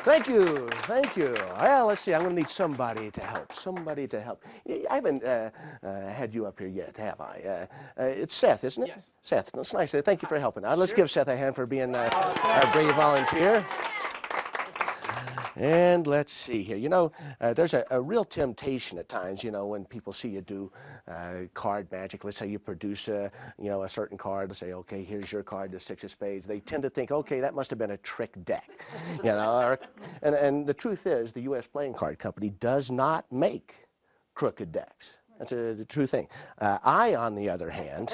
Thank you, thank you. Well, let's see, I'm going to need somebody to help, somebody to help. I haven't had you up here yet, have I? It's Seth, isn't it? Yes. Seth, that's nice. Thank you for helping. Let's give Seth a hand for being our brave volunteer. And let's see here. You know, there's a real temptation at times, you know, when people see you do card magic. Let's say you produce a certain card. Let's say, okay, here's your card, the 6 of spades. They tend to think, okay, that must have been a trick deck. You know, and the truth is, the U.S. Playing Card Company does not make crooked decks. That's the true thing. I, on the other hand,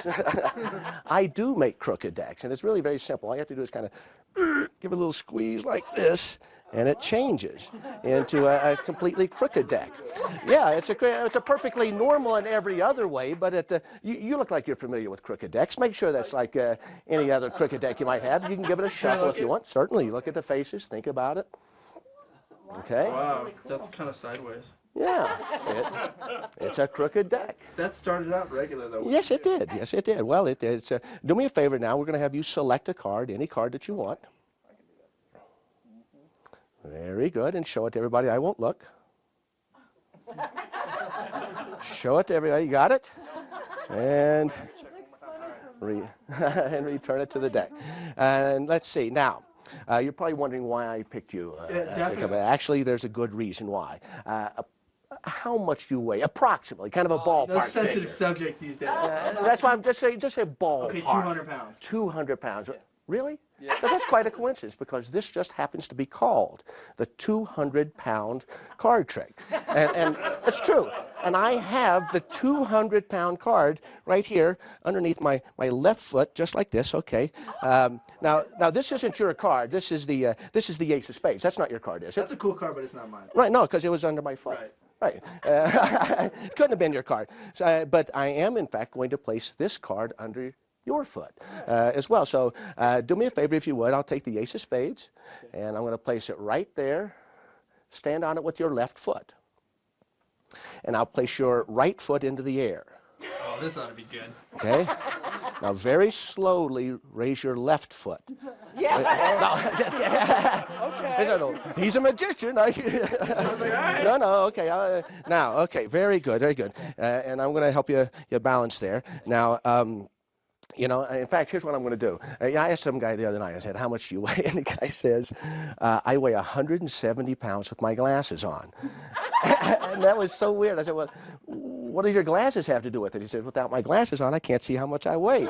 I do make crooked decks, and it's really very simple. All you have to do is kind of give a little squeeze like this, and it changes into a completely crooked deck. Yeah, it's a perfectly normal in every other way, but you look like you're familiar with crooked decks. Make sure that's like any other crooked deck you might have. You can give it a shuffle if you want. Certainly, you look at the faces, think about it. Okay? Wow, that's kind of sideways. Yeah, it's a crooked deck. That started out regular, though. Yes, it did. Yes, it did. Well, it's do me a favor now. We're going to have you select a card, any card that you want. Very good, and show it to everybody. I won't look. Show it to everybody. You got it? And and return it to the deck. And let's see. Now, you're probably wondering why I picked you. Actually, there's a good reason why. How much do you weigh? Approximately, kind of a ballpark. That's a sensitive subject these days. That's why I'm just saying ballpark. Okay, 200 pounds. 200 pounds. Yeah. Really? Yeah. That's quite a coincidence, because this just happens to be called the 200-pound card trick. And it's true. And I have the 200-pound card right here underneath my left foot, just like this, okay? Now this isn't your card. This is the ace of spades. That's not your card, is it? That's a cool card, but it's not mine. Right, no, because it was under my foot. Right. It couldn't have been your card. So, but I am, in fact, going to place this card under your foot as well. So do me a favor, if you would. I'll take the ace of spades, and I'm going to place it right there. Stand on it with your left foot. And I'll place your right foot into the air. Oh, this ought to be good. Okay? Now, very slowly raise your left foot. Yeah. No, just kidding. Okay. He's a magician. No, okay. Now, okay, very good, very good. And I'm going to help you balance there. Now, you know, in fact, here's what I'm going to do. I asked some guy the other night, I said, how much do you weigh? And the guy says, I weigh 170 pounds with my glasses on. And that was so weird. I said, well, what do your glasses have to do with it? He said, without my glasses on, I can't see how much I weigh.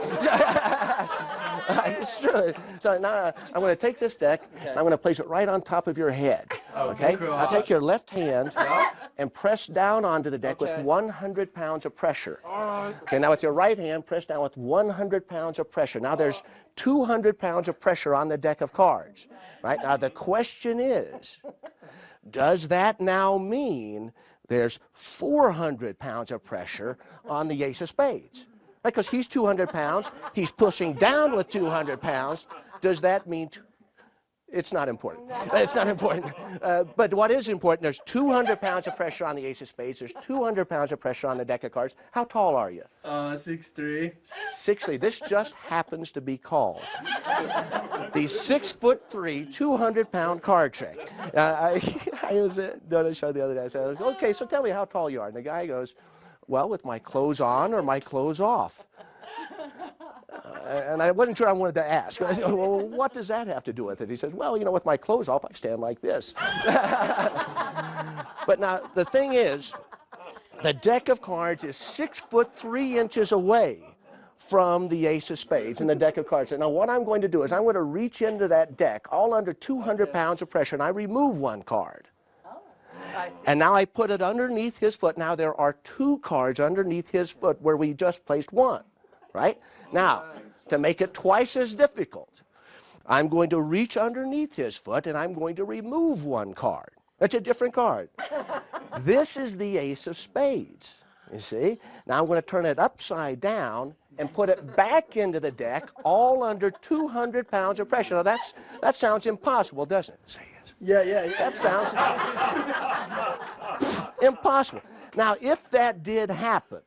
It's true. So now I'm going to take this deck, and I'm going to place it right on top of your head. Okay? Cool. I'll take your left hand and press down onto the deck with 100 pounds of pressure. Okay, now with your right hand, press down with 100 pounds of pressure. Now there's 200 pounds of pressure on the deck of cards. Right? Now the question is, does that now mean there's 400 pounds of pressure on the ace of spades? Because he's 200 pounds, he's pushing down with 200 pounds. Does that mean it's not important? It's not important. But what is important, there's 200 pounds of pressure on the ace of spades. There's 200 pounds of pressure on the deck of cards. How tall are you? 6'3". 6'3". This just happens to be called the 6'3", 200-pound card trick. I was doing a show the other day. I said, okay, so tell me how tall you are. And the guy goes, well, with my clothes on or my clothes off? And I wasn't sure I wanted to ask. I said, well, what does that have to do with it? He says, well, you know, with my clothes off, I stand like this. But now, the thing is, the deck of cards is 6'3" away from the ace of spades in the deck of cards. Now, what I'm going to do is I'm going to reach into that deck, all under 200 pounds of pressure, and I remove one card. And now I put it underneath his foot. Now there are 2 cards underneath his foot where we just placed 1, right? Now, to make it twice as difficult, I'm going to reach underneath his foot and I'm going to remove 1 card. That's a different card. This is the ace of spades, you see? Now I'm going to turn it upside down and put it back into the deck, all under 200 pounds of pressure. Now that sounds impossible, doesn't it? Say yes. Yeah. That sounds impossible. Now, if that did happen,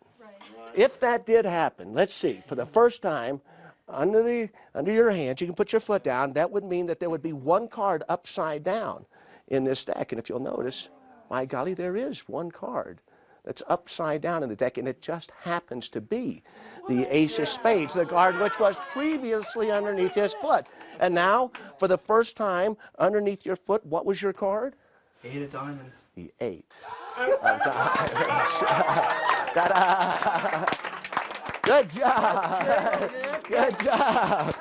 let's see, for the first time, under your hands, you can put your foot down. That would mean that there would be 1 card upside down in this deck. And if you'll notice, by golly, there is one card that's upside down in the deck, and it just happens to be the ace of spades, the card which was previously underneath his foot. And now, for the first time, underneath your foot, what was your card? 8 of diamonds. The 8 of diamonds. Ta-da! Good job! Good job!